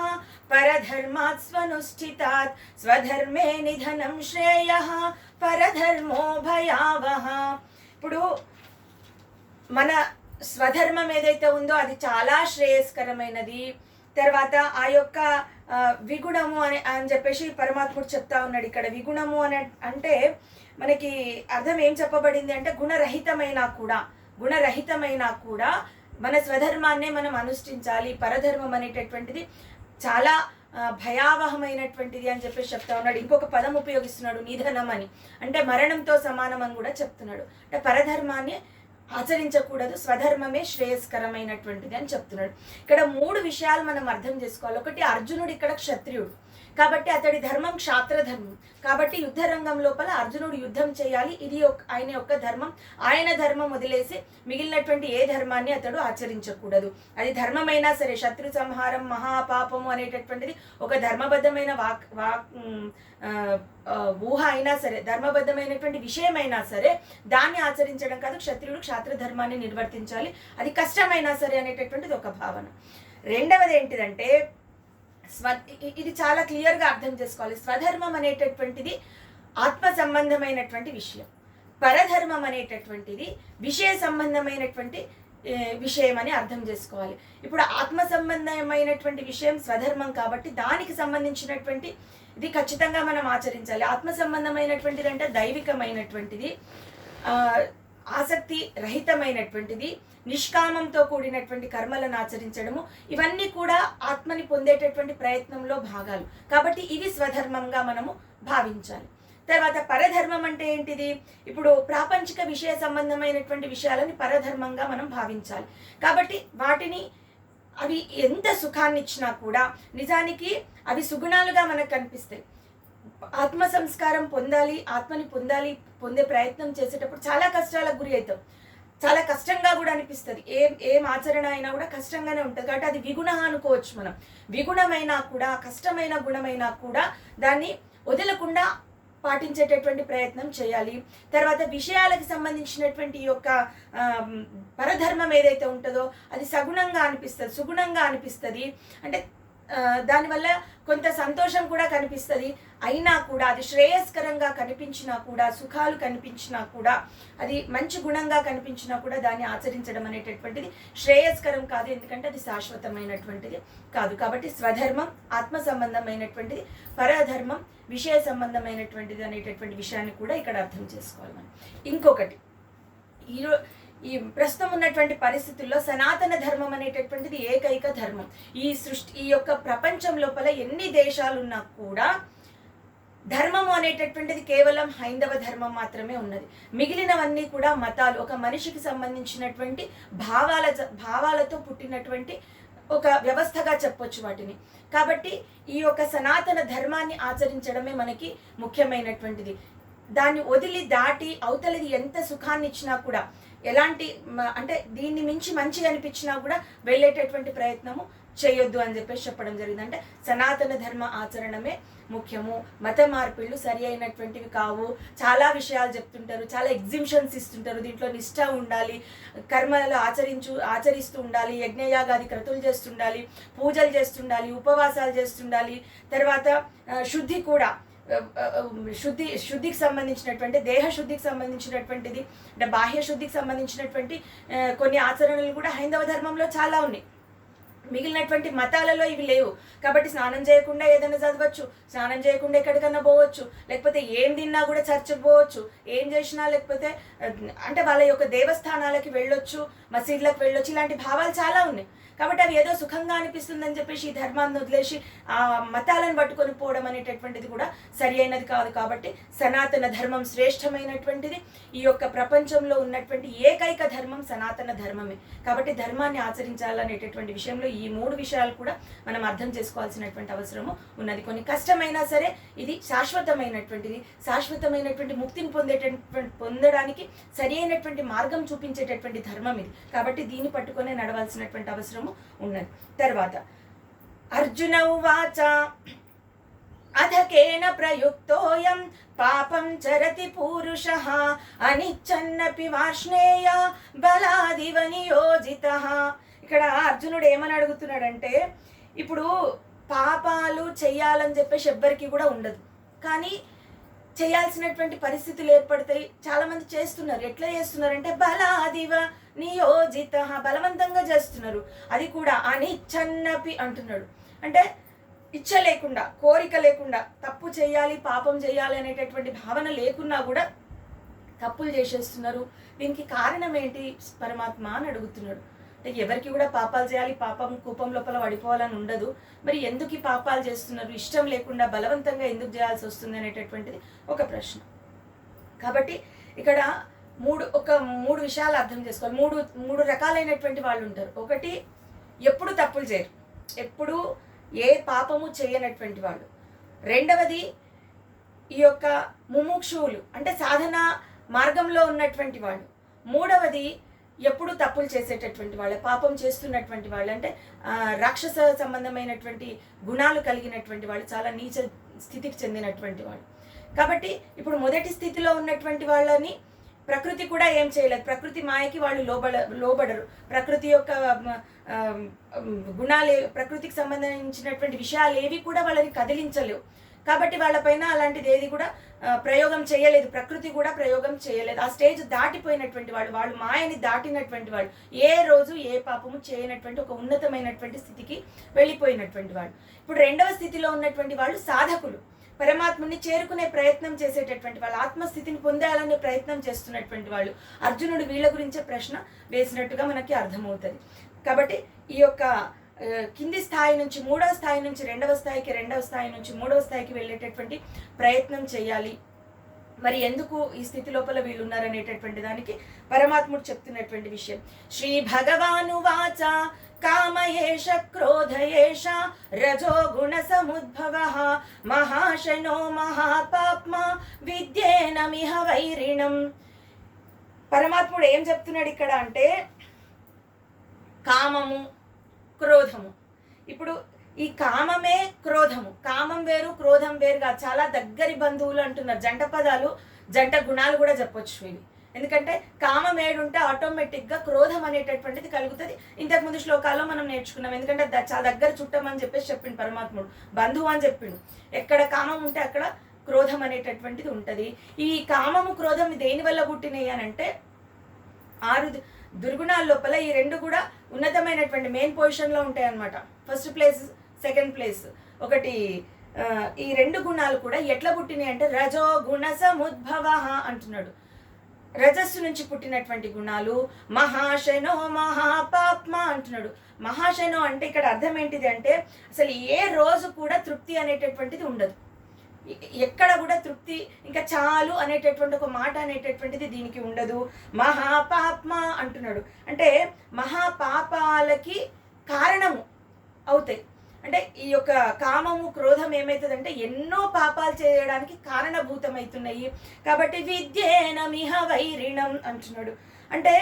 పరధర్మాత్ స్వనుష్ఠితాత్ స్వధర్మే నిధనం శ్రేయః పరధర్మో భయావహ. ఇప్పుడు మన స్వధర్మం ఏదైతే ఉందో అది చాలా శ్రేయస్కరమైనది. తర్వాత ఆ యొక్క విగుణము అని చెప్పేసి పరమాత్ముడు చెప్తా ఉన్నాడు. ఇక్కడ విగుణము అంటే మనకి అర్థం ఏం చెప్పబడింది అంటే గుణరహితమైనా కూడా మన స్వధర్మాన్నే మనం అనుష్ఠించాలి. పరధర్మం అనేటటువంటిది చాలా భయావహమైనటువంటిది అని చెప్పేసి చెప్తా ఉన్నాడు. ఇంకొక పదం ఉపయోగిస్తున్నాడు, నిధనం అని, అంటే మరణంతో సమానం అని కూడా చెప్తున్నాడు. అంటే పరధర్మాన్ని ఆచరించకూడదు, స్వధర్మమే శ్రేయస్కరమైనటువంటిది అని చెప్తున్నాడు. ఇక్కడ మూడు విషయాలు మనం అర్థం చేసుకోవాలి. ఒకటి, అర్జునుడు ఇక్కడ క్షత్రియుడు, కాబట్టి అతడి ధర్మం క్షాత్ర ధర్మం. కాబట్టి యుద్ధ రంగం లోపల అర్జునుడు యుద్ధం చేయాలి, ఇది ఆయన యొక్క ధర్మం. ఆయన ధర్మం వదిలేసి మిగిలినటువంటి ఏ ధర్మాన్ని అతడు ఆచరించకూడదు. అది ధర్మమైనా సరే, శత్రు సంహారం మహాపాపము అనేటటువంటిది ఒక ధర్మబద్ధమైన ఊహ అయినా సరే, ధర్మబద్ధమైనటువంటి విషయమైనా సరే దాన్ని ఆచరించడం కాదు. క్షత్రియుడు క్షాత్ర ధర్మాన్ని నిర్వర్తించాలి, అది కష్టమైనా సరే అనేటటువంటిది ఒక భావన. రెండవది ఏంటిదంటే ఇది చాలా క్లియర్గా అర్థం చేసుకోవాలి. స్వధర్మం అనేటటువంటిది ఆత్మ సంబంధమైనటువంటి విషయం, పరధర్మం అనేటటువంటిది విషయ సంబంధమైనటువంటి విషయం అని అర్థం చేసుకోవాలి. ఇప్పుడు ఆత్మ సంబంధమైనటువంటి విషయం స్వధర్మం కాబట్టి దానికి సంబంధించినటువంటి ఇది ఖచ్చితంగా మనం ఆచరించాలి. ఆత్మ సంబంధమైనటువంటిది అంటే దైవికమైనటువంటిది, ఆసక్తి రహితమైనటువంటిది, నిష్కామంతో కూడినటువంటి కర్మలను ఆచరించడము, ఇవన్నీ కూడా ఆత్మని పొందేటటువంటి ప్రయత్నంలో భాగాలు. కాబట్టి ఇవి స్వధర్మంగా మనము భావించాలి. తర్వాత పరధర్మం అంటే ఏంటిది? ఇప్పుడు ప్రాపంచిక విషయ సంబంధమైనటువంటి విషయాలని పరధర్మంగా మనం భావించాలి. కాబట్టి వాటిని అవి ఎంత సుఖాన్ని ఇచ్చినా కూడా నిజానికి అవి సుగుణాలుగా మనకు కనిపిస్తాయి. ఆత్మ సంస్కారం పొందాలి, ఆత్మని పొందే ప్రయత్నం చేసేటప్పుడు చాలా కష్టాలకు గురి అవుతాం, చాలా కష్టంగా కూడా అనిపిస్తుంది. ఏం ఆచరణ అయినా కూడా కష్టంగానే ఉంటుంది. కాబట్టి అది విగుణ అనుకోవచ్చు మనం. విగుణమైనా కూడా, కష్టమైన గుణమైనా కూడా దాన్ని వదలకుండా పాటించేటటువంటి ప్రయత్నం చేయాలి. తర్వాత విషయాలకు సంబంధించినటువంటి ఈ యొక్క పరధర్మం ఏదైతే ఉంటుందో అది సగుణంగా అనిపిస్తుంది, సుగుణంగా అనిపిస్తుంది. అంటే దానివల్ల కొంత సంతోషం కూడా కనిపిస్తుంది. అయినా కూడా అది శ్రేయస్కరంగా కనిపించినా కూడా, సుఖాలు కనిపించినా కూడా, అది మంచి గుణంగా కనిపించినా కూడా దాన్ని ఆచరించడం అనేటటువంటిది శ్రేయస్కరం కాదు, ఎందుకంటే అది శాశ్వతమైనటువంటిది కాదు. కాబట్టి స్వధర్మం ఆత్మ సంబంధమైనటువంటిది, పరధర్మం విషయ సంబంధమైనటువంటిది అనేటటువంటి విషయాన్ని కూడా ఇక్కడ అర్థం చేసుకోవాలి మనం. ఇంకొకటి, ఈ ప్రస్తుతం ఉన్నటువంటి పరిస్థితుల్లో సనాతన ధర్మం అనేటటువంటిది ఏకైక ధర్మం. ఈ యొక్క ప్రపంచం లోపల ఎన్ని దేశాలున్నా కూడా ధర్మము అనేటటువంటిది కేవలం హైందవ ధర్మం మాత్రమే ఉన్నది. మిగిలినవన్నీ కూడా మతాలు, ఒక మనిషికి సంబంధించినటువంటి భావాలతో పుట్టినటువంటి ఒక వ్యవస్థగా చెప్పొచ్చు వాటిని. కాబట్టి ఈ యొక్క సనాతన ధర్మాన్ని ఆచరించడమే మనకి ముఖ్యమైనటువంటిది. దాన్ని వదిలి దాటి అవతలది ఎంత సుఖాన్ని ఇచ్చినా కూడా, ఎలాంటి అంటే దీన్ని మించి మంచిగా అనిపించినా కూడా వెళ్ళేటటువంటి ప్రయత్నము చేయొద్దు అని చెప్పేసి చెప్పడం జరిగింది. అంటే సనాతన ధర్మ ఆచరణమే ముఖ్యము, మత మార్పిళ్ళు సరి అయినటువంటివి కావు. చాలా విషయాలు చెప్తుంటారు, చాలా ఎగ్జిబిషన్స్ ఇస్తుంటారు, దీంట్లో నిష్ఠ ఉండాలి, కర్మలు ఆచరిస్తూ ఉండాలి, యజ్ఞయాగాది క్రతువులు చేస్తుండాలి, పూజలు చేస్తుండాలి, ఉపవాసాలు చేస్తుండాలి. తర్వాత శుద్ధి కూడా, శుద్ధికి సంబంధించినటువంటి, దేహ శుద్ధికి సంబంధించినటువంటిది, అంటే బాహ్య శుద్ధికి సంబంధించినటువంటి కొన్ని ఆచరణలు కూడా హైందవ ధర్మంలో చాలా ఉన్నాయి. మిగిలినటువంటి మతాలలో ఇవి లేవు. కాబట్టి స్నానం చేయకుండా ఏదైనా చదవచ్చు, స్నానం చేయకుండా ఎక్కడికన్నా పోవచ్చు, లేకపోతే ఏం తిన్నా కూడా చర్చకు పోవచ్చు, ఏం చేసినా, లేకపోతే అంటే వాళ్ళ యొక్క దేవస్థానాలకి వెళ్ళొచ్చు, మసీదులకు వెళ్ళొచ్చు. ఇలాంటి భావాలు చాలా ఉన్నాయి. కాబట్టి అవి ఏదో సుఖంగా అనిపిస్తుందని చెప్పేసి ఈ ధర్మాన్ని వదిలేసి ఆ మతాలను పట్టుకొని పోవడం అనేటటువంటిది కూడా సరి అయినది కాదు. కాబట్టి సనాతన ధర్మం శ్రేష్టమైనటువంటిది. ఈ యొక్క ప్రపంచంలో ఉన్నటువంటి ఏకైక ధర్మం సనాతన ధర్మమే. కాబట్టి ధర్మాన్ని ఆచరించాలనేటటువంటి విషయంలో ఈ 3 విషయాలు కూడా మనం అర్థం చేసుకోవాల్సినటువంటి అవసరము ఉన్నది. కొన్ని కష్టమైనా సరే ఇది శాశ్వతమైనటువంటిది, శాశ్వతమైనటువంటి ముక్తిని పొందడానికి సరి అయినటువంటి మార్గం చూపించేటటువంటి ధర్మం ఇది. కాబట్టి దీన్ని పట్టుకొనే నడవాల్సినటువంటి అవసరం ఉన్నది. తర్వాత అర్జున ఉవాచ అధకేన ప్రయుక్తోయం పాపం చరతి పూరుషః అనిచ్చన్నపి వార్ష్ణేయ బలాదివ నియోజితః. ఇక్కడ అర్జునుడు ఏమని అడుగుతున్నాడంటే, ఇప్పుడు పాపాలు చెయ్యాలని చెప్పేసి ఎవ్వరికి కూడా ఉండదు, కానీ చేయాల్సినటువంటి పరిస్థితులు ఏర్పడతాయి. చాలా మంది చేస్తున్నారు. ఎట్లా చేస్తున్నారంటే బలాదివ నియోజిత, బలవంతంగా చేస్తున్నారు. అది కూడా అనిచ్చన్నపి అంటున్నాడు. అంటే ఇచ్చ లేకుండా, కోరిక లేకుండా, తప్పు చేయాలి, పాపం చేయాలి అనేటటువంటి భావన లేకున్నా కూడా తప్పులు చేసేస్తున్నారు. దీనికి కారణం ఏంటి పరమాత్మ అని అడుగుతున్నాడు. అంటే ఎవరికి కూడా పాపాలు చేయాలి, పాపం కూపం లోపల పడిపోవాలని ఉండదు. మరి ఎందుకు ఈ పాపాలు చేస్తున్నారు, ఇష్టం లేకుండా బలవంతంగా ఎందుకు చేయాల్సి వస్తుంది అనేటటువంటిది ఒక ప్రశ్న. కాబట్టి ఇక్కడ మూడు విషయాలు అర్థం చేసుకోవాలి. మూడు రకాలైనటువంటి వాళ్ళు ఉంటారు. ఒకటి, ఎప్పుడు తప్పులు చేయరు, ఎప్పుడు ఏ పాపము చేయనటువంటి వాళ్ళు. రెండవది ఈ యొక్క ముముక్షువులు అంటే సాధన మార్గంలో ఉన్నటువంటి వాళ్ళు. మూడవది ఎప్పుడు తప్పులు చేసేటటువంటి వాళ్ళు, పాపం చేస్తున్నటువంటి వాళ్ళు, అంటే రాక్షస సంబంధమైనటువంటి గుణాలు కలిగినటువంటి వాళ్ళు, చాలా నీచ స్థితికి చెందినటువంటి వాళ్ళు. కాబట్టి ఇప్పుడు మొదటి స్థితిలో ఉన్నటువంటి వాళ్ళని ప్రకృతి కూడా ఏం చేయలేదు. ప్రకృతి మాయకి వాళ్ళు లోబడరు. ప్రకృతి యొక్క గుణాలు, ప్రకృతికి సంబంధించినటువంటి విషయాలు ఏవి కూడా వాళ్ళని కదిలించలేవు. కాబట్టి వాళ్ళపైన అలాంటిది ఏది కూడా ప్రయోగం చేయలేదు. ప్రకృతి కూడా ప్రయోగం చేయలేదు. ఆ స్టేజ్ దాటిపోయినటువంటి వాళ్ళు, వాళ్ళు మాయని దాటినటువంటి వాళ్ళు, ఏ రోజు ఏ పాపము చేయనటువంటి ఒక ఉన్నతమైనటువంటి స్థితికి వెళ్ళిపోయినటువంటి వాళ్ళు. ఇప్పుడు రెండవ స్థితిలో ఉన్నటువంటి వాళ్ళు సాధకులు, పరమాత్మని చేరుకునే ప్రయత్నం చేసేటటువంటి వాళ్ళు, ఆత్మస్థితిని పొందాలనే ప్రయత్నం చేస్తున్నటువంటి వాళ్ళు. అర్జునుడు వీళ్ళ గురించే ప్రశ్న వేసినట్టుగా మనకి అర్థమవుతుంది. కాబట్టి ఈ యొక్క కింది స్థాయి నుంచి మూడవ స్థాయి నుంచి రెండవ స్థాయికి, రెండవ స్థాయి నుంచి మూడవ స్థాయికి వెళ్ళేటటువంటి ప్రయత్నం చేయాలి. మరి ఎందుకు ఈ స్థితి లోపల వీళ్ళు ఉన్నారనేటటువంటి దానికి పరమాత్ముడు చెప్తున్నటువంటి విషయం. శ్రీ భగవాను వాచ కామయేష క్రోధయేష రజో గుణ సముద్భవ మహాశనో మహాపాప్మ విద్యేనమిహ వైరిణం. పరమాత్ముడు ఏం చెప్తున్నాడు ఇక్కడ అంటే కామము, క్రోధము. ఇప్పుడు ఈ కామమే క్రోధము, కామం వేరు క్రోధం వేరుగా చాలా దగ్గరి బంధువులు అంటున్నారు. జంట పదాలు, జంట గుణాలు కూడా చెప్పొచ్చు ఇవి. ఎందుకంటే కామం ఏడుంటే ఆటోమేటిక్గా క్రోధం అనేటటువంటిది కలుగుతుంది. ఇంతకుముందు శ్లోకాల్లో మనం నేర్చుకున్నాం. ఎందుకంటే చాలా దగ్గర చుట్టం అని చెప్పేసి చెప్పిండు పరమాత్ముడు, బంధువు అని చెప్పిండు. ఎక్కడ కామం ఉంటే అక్కడ క్రోధం అనేటటువంటిది ఉంటుంది. ఈ కామము క్రోధం దేని వల్ల పుట్టినాయి అని అంటే 6 దుర్గుణాల లోపల ఈ 2 కూడా ఉన్నతమైనటువంటి మెయిన్ పొజిషన్లో ఉంటాయి అన్నమాట. First place, second place. ఒకటి ఈ 2 గుణాలు కూడా ఎట్లా పుట్టినాయి అంటే రజో గుణ సముద్భవ అంటున్నాడు. రజస్సు నుంచి పుట్టినటువంటి గుణాలు. మహాశనో మహాపాప్మ అంటున్నాడు. మహాశనో అంటే ఇక్కడ అర్థం ఏంటిది అంటే అసలు ఏ రోజు కూడా తృప్తి అనేటటువంటిది ఉండదు. ఎక్కడ కూడా తృప్తి, ఇంకా చాలు అనేటటువంటి ఒక మాట అనేటటువంటిది దీనికి ఉండదు. మహాపాప్మ అంటున్నాడు. అంటే మహాపాపాలకి కారణము అవుతాయి. అంటే ఈ యొక్క కామము క్రోధం ఏమవుతుందంటే ఎన్నో పాపాలు చేయడానికి కారణభూతమవుతున్నాయి. కాబట్టి విద్యేనమిహ వైరిణం అంటున్నాడు. అంటే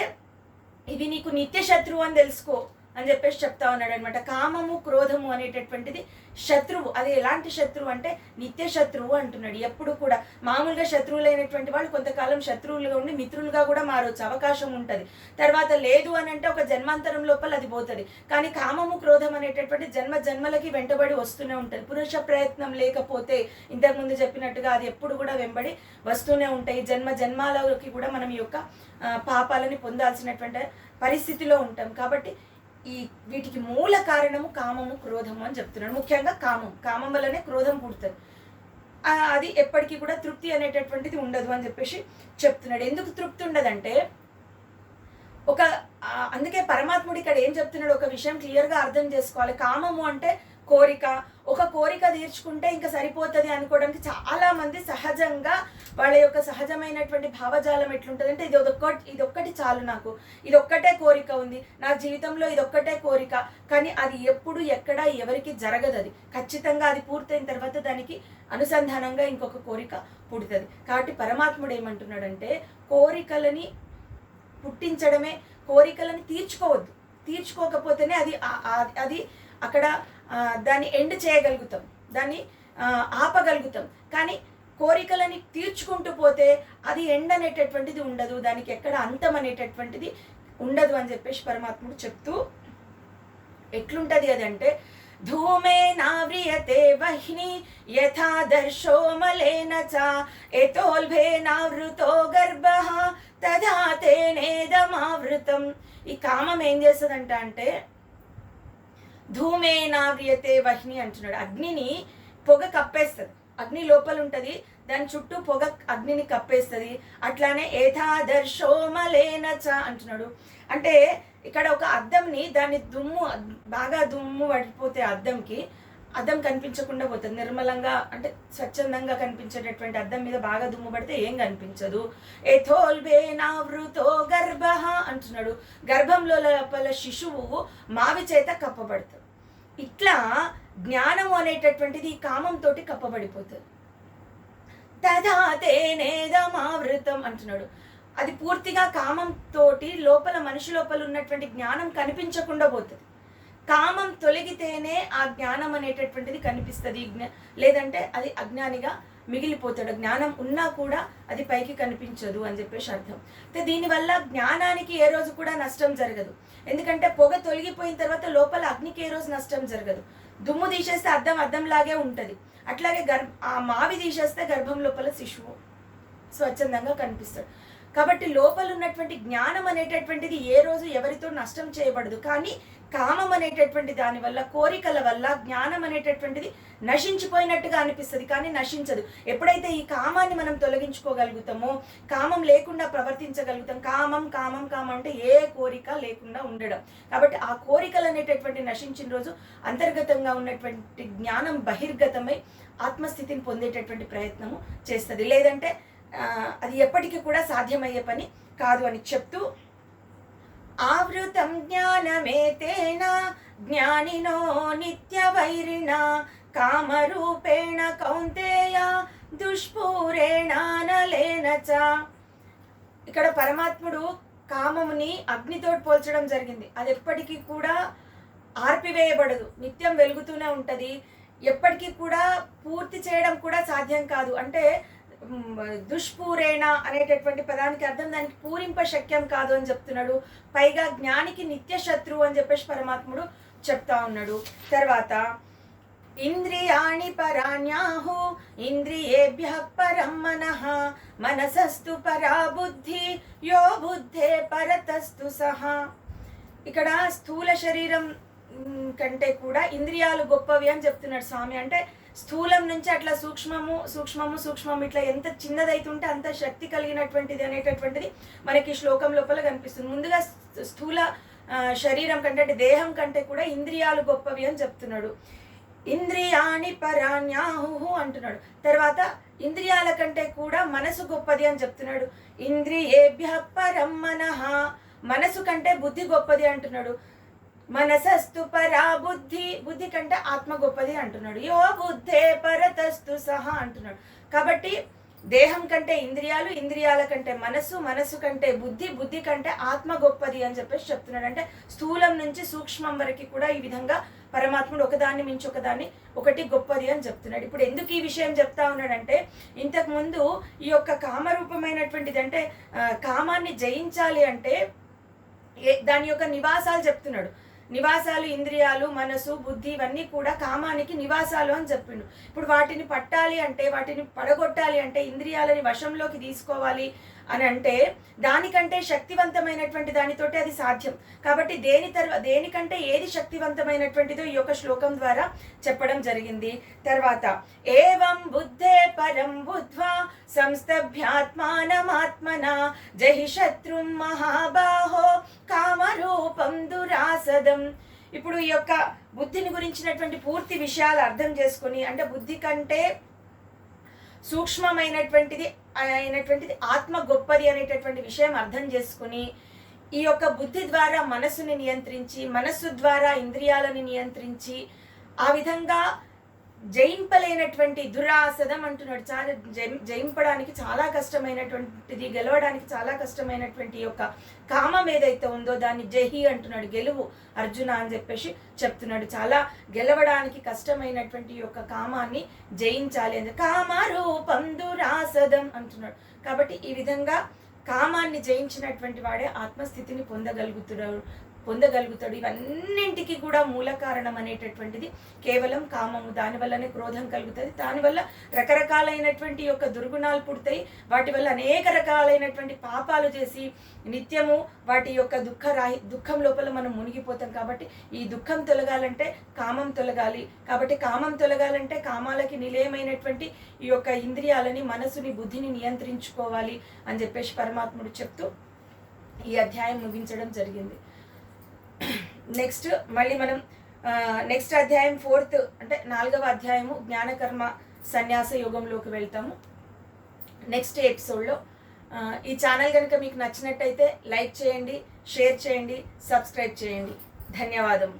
ఇది నీకు నిత్య శత్రువు అని తెలుసుకో అని చెప్పేసి చెప్తా ఉన్నాడు అనమాట. కామము క్రోధము అనేటటువంటిది శత్రువు. అది ఎలాంటి శత్రువు అంటే నిత్య శత్రువు అంటున్నాడు. ఎప్పుడు కూడా మామూలుగా శత్రువులైనటువంటి వాళ్ళు కొంతకాలం శత్రువులుగా ఉండి మిత్రులుగా కూడా మారవచ్చు, అవకాశం ఉంటుంది. తర్వాత లేదు అని అంటే ఒక జన్మాంతరం లోపల అది పోతుంది. కానీ కామము క్రోధం అనేటటువంటి జన్మ జన్మలకి వెంటబడి వస్తూనే ఉంటుంది. పురుష ప్రయత్నం లేకపోతే ఇంతకుముందు చెప్పినట్టుగా అది ఎప్పుడు కూడా వెంబడి వస్తూనే ఉంటాయి. జన్మ జన్మాలకి కూడా మనం ఈ యొక్క పాపాలని పొందాల్సినటువంటి పరిస్థితిలో ఉంటాం. కాబట్టి ఈ వీటికి మూల కారణము కామము క్రోధము అని చెప్తున్నాడు. ముఖ్యంగా కామం వల్లనే క్రోధం పుడుతుంది. అది ఎప్పటికీ కూడా తృప్తి అనేటటువంటిది ఉండదు అని చెప్పేసి చెప్తున్నాడు. ఎందుకు తృప్తి ఉండదంటే అందుకే పరమాత్ముడు ఇక్కడ ఏం చెప్తున్నాడు ఒక విషయం క్లియర్గా అర్థం చేసుకోవాలి. కామము అంటే కోరిక, ఒక కోరిక తీర్చుకుంటే ఇంకా సరిపోతుంది అనుకోవడానికి చాలా మంది సహజంగా వాళ్ళ యొక్క సహజమైనటువంటి భావజాలం ఎట్లుంటుంది అంటే ఇదొక్కటి చాలు, నాకు ఇదొక్కటే కోరిక ఉంది, నా జీవితంలో ఇదొక్కటే కోరిక. కానీ అది ఎప్పుడు ఎక్కడ ఎవరికి జరగదు. అది ఖచ్చితంగా అది పూర్తయిన తర్వాత దానికి అనుసంధానంగా ఇంకొక కోరిక పుడుతుంది. కాబట్టి పరమాత్ముడు ఏమంటున్నాడంటే కోరికలని పుట్టించడమే, కోరికలని తీర్చుకోవద్దు. తీర్చుకోకపోతేనే అది అక్కడ దాన్ని ఎండ్ చేయగలుగుతాం, దాన్ని ఆపగలుగుతాం. కానీ కోరికలని తీర్చుకుంటూ పోతే అది ఎండ్ అనేటటువంటిది ఉండదు, దానికి ఎక్కడ అంతం అనేటటువంటిది ఉండదు అని చెప్పేసి పరమాత్ముడు చెప్తూ ఎట్లుంటది అదంటే ధూమే నావ్రియతే వహ్ని యథా దర్శో మలేన చ ఎతోల్భే నావృతో గర్భః తదా తేనేదమావృతం. ఈ కామం ఏం చేస్తుందంట అంటే ధూమే నావ్రియతే వహ్ని అంటున్నాడు. అగ్నిని పొగ కప్పేస్తుంది. అగ్ని లోపల ఉంటుంది, దాని చుట్టూ పొగ అగ్నిని కప్పేస్తుంది. అట్లానే ఏథాదర్శో మలేన చ అంటున్నాడు. అంటే ఇక్కడ ఒక అద్దంని దాన్ని బాగా దుమ్ము పడిపోతే అద్దం కనిపించకుండా పోతుంది. నిర్మలంగా అంటే స్వచ్ఛందంగా కనిపించేటటువంటి అద్దం మీద బాగా దుమ్ము పడితే ఏం కనిపించదు. ఎథోల్బే నావృతో గర్భః అంటున్నాడు. గర్భంలో లోపల శిశువు మావి చేత కప్పబడుతుంది. ఇట్లా జ్ఞానము అనేటటువంటిది ఈ కామంతో కప్పబడిపోతుంది. తదా తేనేదమావృతం అంటున్నాడు. అది పూర్తిగా కామంతో లోపల మనిషి లోపల ఉన్నటువంటి జ్ఞానం కనిపించకుండా పోతుంది. కామం తొలగితేనే ఆ జ్ఞానం అనేటటువంటిది కనిపిస్తుంది. లేదంటే అది అజ్ఞానిగా మిగిలిపోతాడు. జ్ఞానం ఉన్నా కూడా అది పైకి కనిపించదు అని చెప్పేసి అర్థం. దీనివల్ల జ్ఞానానికి ఏ రోజు కూడా నష్టం జరగదు. ఎందుకంటే పొగ తొలగిపోయిన తర్వాత లోపల అగ్నికి ఏ రోజు నష్టం జరగదు. దుమ్ము తీసేస్తే అద్దంలాగే ఉంటుంది. అట్లాగే ఆ మావి తీసేస్తే గర్భం లోపల శిశువు స్వచ్ఛందంగా కనిపిస్తాడు. కాబట్టి లోపల ఉన్నటువంటి జ్ఞానం అనేటటువంటిది ఏ రోజు ఎవరితో నష్టం చేయబడదు. కానీ కామం అనేటటువంటి దాని వల్ల, కోరికల వల్ల జ్ఞానం అనేటటువంటిది నశించిపోయినట్టుగా అనిపిస్తుంది, కానీ నశించదు. ఎప్పుడైతే ఈ కామాన్ని మనం తొలగించుకోగలుగుతామో, కామం లేకుండా ప్రవర్తించగలుగుతాం. కామం కామం కామం అంటే ఏ కోరిక లేకుండా ఉండడం. కాబట్టి ఆ కోరికలు అనేటటువంటి నశించిన రోజు అంతర్గతంగా ఉన్నటువంటి జ్ఞానం బహిర్గతమై ఆత్మస్థితిని పొందేటటువంటి ప్రయత్నము చేస్తుంది. లేదంటే అది ఎప్పటికీ కూడా సాధ్యమయ్యే పని కాదు అని చెప్తూ, ఆవృతం జ్ఞానమేతేన జ్ఞానినో నిత్యవైరిణ కామరూపేణ కౌంతేయ దుష్పూరేణానలేన చ. ఇక్కడ పరమాత్ముడు కామముని అగ్నితో పోల్చడం జరిగింది. అది ఎప్పటికీ కూడా ఆర్పివేయబడదు, నిత్యం వెలుగుతూనే ఉంటుంది. ఎప్పటికీ కూడా పూర్తి చేయడం కూడా సాధ్యం కాదు. అంటే దుష్పూరేణ అనేటటువంటి పదానికి అర్థం దానికి పూరింప శక్యం కాదు అని చెప్తున్నాడు. పైగా జ్ఞానికి నిత్య శత్రువు అని చెప్పేసి పరమాత్ముడు చెప్తా ఉన్నాడు. తర్వాత ఇంద్రియాణి పరాణ్యాహు ఇంద్రియేభ్యః పరం మనః మనసస్తు పరా బుద్ధి యో బుద్ధే పరతస్తు సహా. ఇక్కడ స్థూల శరీరం కంటే కూడా ఇంద్రియాలు గొప్పవి అని చెప్తున్నాడు స్వామి. అంటే స్థూలం నుంచి అట్లా సూక్ష్మము సూక్ష్మము సూక్ష్మము ఇట్లా ఎంత చిన్నదైతుంటే అంత శక్తి కలిగినటువంటిది అనేటటువంటిది మనకి శ్లోకం లోపల కనిపిస్తుంది. ముందుగా స్థూల శరీరం కంటే అంటే దేహం కంటే కూడా ఇంద్రియాలు గొప్పవి అని చెప్తున్నాడు. ఇంద్రియాణి పరాణ్యాహు అంటున్నాడు. తర్వాత ఇంద్రియాల కంటే కూడా మనసు గొప్పది అని చెప్తున్నాడు. ఇంద్రియేభ్యః పరం మనః, మనసు కంటే బుద్ధి గొప్పది అంటున్నాడు. మనసస్తు పరా బుద్ధి, బుద్ధి కంటే ఆత్మ గొప్పది అంటున్నాడు. యో బుద్ధే పరతస్తు సహా అంటున్నాడు. కాబట్టి దేహం కంటే ఇంద్రియాలు, ఇంద్రియాల కంటే మనస్సు, మనస్సు కంటే బుద్ధి, బుద్ధి కంటే ఆత్మ గొప్పది అని చెప్పేసి చెప్తున్నాడు. అంటే స్థూలం నుంచి సూక్ష్మం వరకు కూడా ఈ విధంగా పరమాత్ముడు ఒకదాన్ని మించి ఒకటి గొప్పది అని చెప్తున్నాడు. ఇప్పుడు ఎందుకు ఈ విషయం చెప్తా ఉన్నాడంటే, ఇంతకు ముందు ఈ యొక్క కామరూపమైనటువంటిది అంటే కామాన్ని జయించాలి అంటే దాని యొక్క నివాసాలు చెప్తున్నాడు. నివాసాలు ఇంద్రియాలు, మనసు, బుద్ధి ఇవన్నీ కూడా కామానికి నివాసాలు అని చెప్పిండు. ఇప్పుడు వాటిని పట్టాలి అంటే, వాటిని పడగొట్టాలి అంటే, ఇంద్రియాలని వశంలోకి తీసుకోవాలి అని అంటే దానికంటే శక్తివంతమైనటువంటి దానితోటి అది సాధ్యం. కాబట్టి దేనికంటే ఏది శక్తివంతమైనటువంటిదో ఈ యొక్క శ్లోకం ద్వారా చెప్పడం జరిగింది. తర్వాత ఏవం బుద్ధే పరం బుద్ధ్వా సంస్తభ్యాత్మానమాత్మనా జహి శత్రుం మహాబాహో కామరూపం దురాసదం. ఇప్పుడు ఈ యొక్క బుద్ధిని గురించినటువంటి పూర్తి విషయాలు అర్థం చేసుకొని, అంటే బుద్ధి కంటే సూక్ష్మమైనటువంటిది ఆత్మ గొప్పది అనేటటువంటి విషయం అర్థం చేసుకుని, ఈ యొక్క బుద్ధి ద్వారా మనస్సుని నియంత్రించి, మనస్సు ద్వారా ఇంద్రియాలని నియంత్రించి, ఆ విధంగా జయింపలేనటువంటి దురాసదం అంటున్నాడు. చాలా జయింపడానికి చాలా కష్టమైనటువంటిది, గెలవడానికి చాలా కష్టమైనటువంటి యొక్క కామం ఏదైతే ఉందో దాన్ని జహి అంటున్నాడు, గెలువు అర్జున అని చెప్పేసి చెప్తున్నాడు. చాలా గెలవడానికి కష్టమైనటువంటి యొక్క కామాన్ని జయించాలి అని, కామరూపం దురాసదం అంటున్నాడు. కాబట్టి ఈ విధంగా కామాన్ని జయించినటువంటి వాడే ఆత్మస్థితిని పొందగలుగుతాడు. ఇవన్నింటికి కూడా మూల కారణం అనేటటువంటిది కేవలం కామము. దానివల్లనే క్రోధం కలుగుతుంది, దానివల్ల రకరకాలైనటువంటి యొక్క దుర్గుణాలు పుడతాయి, వాటి వల్ల అనేక రకాలైనటువంటి పాపాలు చేసి నిత్యము వాటి యొక్క దుఃఖం లోపల మనం మునిగిపోతాం. కాబట్టి ఈ దుఃఖం తొలగాలంటే కామం తొలగాలి. కాబట్టి కామం తొలగాలంటే కామాలకి నిలయమైనటువంటి ఈ యొక్క ఇంద్రియాలని, మనసుని, బుద్ధిని నియంత్రించుకోవాలి అని చెప్పేసి పరమాత్ముడు చెప్తూ ఈ అధ్యాయం ముగించడం జరిగింది. నెక్స్ట్ మళ్ళీ మనం నెక్స్ట్ అధ్యాయం 4th అంటే 4వ అధ్యాయము జ్ఞానకర్మ సన్యాస యోగంలోకి వెళ్తాము నెక్స్ట్ ఎపిసోడ్లో. ఈ ఛానల్ కనుక మీకు నచ్చినట్టయితే లైక్ చేయండి, షేర్ చేయండి, సబ్స్క్రైబ్ చేయండి. ధన్యవాదము.